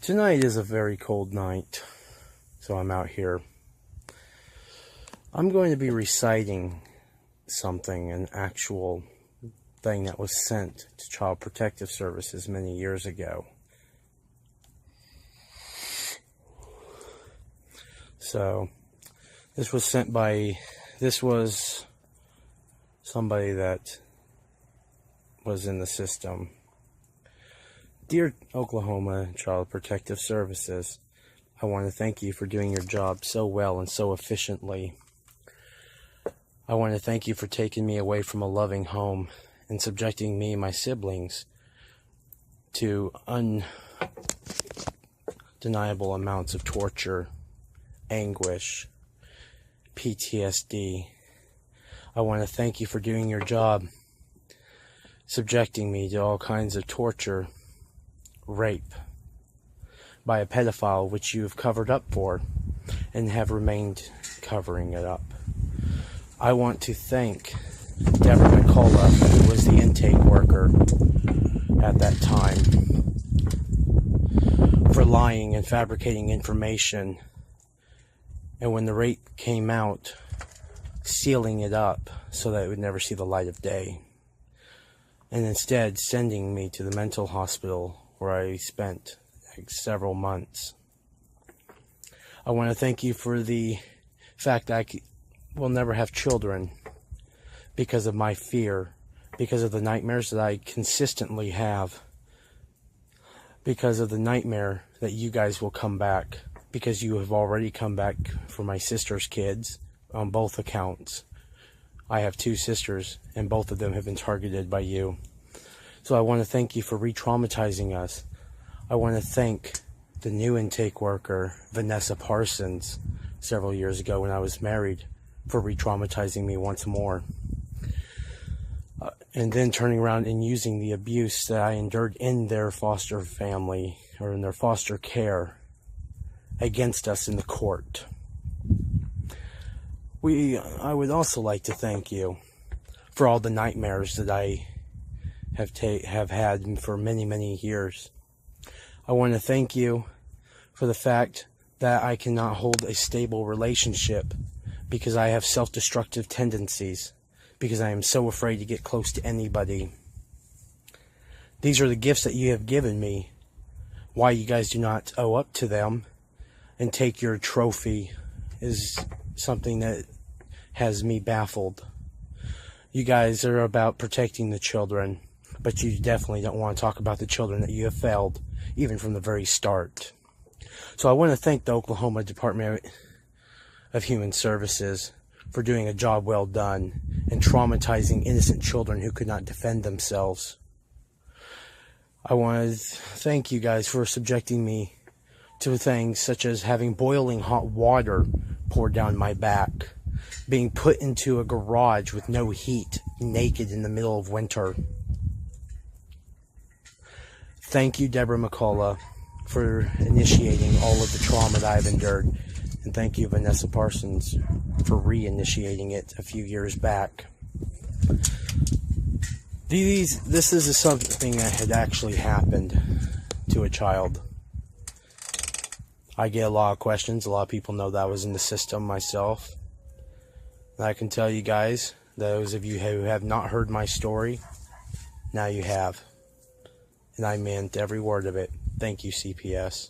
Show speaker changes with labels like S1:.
S1: Tonight is a very cold night, so I'm out here. I'm going to be reciting something, an actual thing that was sent to Child Protective Services many years ago. So, this was somebody that was in the system. Dear Oklahoma Child Protective Services, I want to thank you for doing your job so well and so efficiently. I want to thank you for taking me away from a loving home and subjecting me and my siblings to undeniable amounts of torture, anguish, PTSD. I want to thank you for doing your job, subjecting me to all kinds of torture, rape by a pedophile which you have covered up for and have remained covering it up. I want to thank Deborah McCullough, who was the intake worker at that time, for lying and fabricating information, and when the rape came out, sealing it up so that it would never see the light of day, and instead sending me to the mental hospital where I spent several months. I want to thank you for the fact that I will never have children because of my fear, because of the nightmares that I consistently have, because of the nightmare that you guys will come back, because you have already come back for my sister's kids on both accounts. I have two sisters, and both of them have been targeted by you. So I want to thank you for re-traumatizing us. I want to thank the new intake worker, Vanessa Parsons, several years ago when I was married, for re-traumatizing me once more. And then turning around and using the abuse that I endured in their foster family, or in their foster care, against us in the court. I would also like to thank you for all the nightmares that I have had for many, many years. I want to thank you for the fact that I cannot hold a stable relationship because I have self-destructive tendencies, because I am so afraid to get close to anybody. These are the gifts that you have given me. Why you guys do not owe up to them and take your trophy is something that has me baffled. You guys are about protecting the children, but you definitely don't want to talk about the children that you have failed, even from the very start. So I want to thank the Oklahoma Department of Human Services for doing a job well done and traumatizing innocent children who could not defend themselves. I want to thank you guys for subjecting me to things such as having boiling hot water poured down my back, being put into a garage with no heat, naked in the middle of winter. Thank you, Deborah McCullough, for initiating all of the trauma that I've endured. And thank you, Vanessa Parsons, for re-initiating it a few years back. This is something that had actually happened to a child. I get a lot of questions. A lot of people know that I was in the system myself. And I can tell you guys, those of you who have not heard my story, now you have. And I meant every word of it. Thank you, CPS.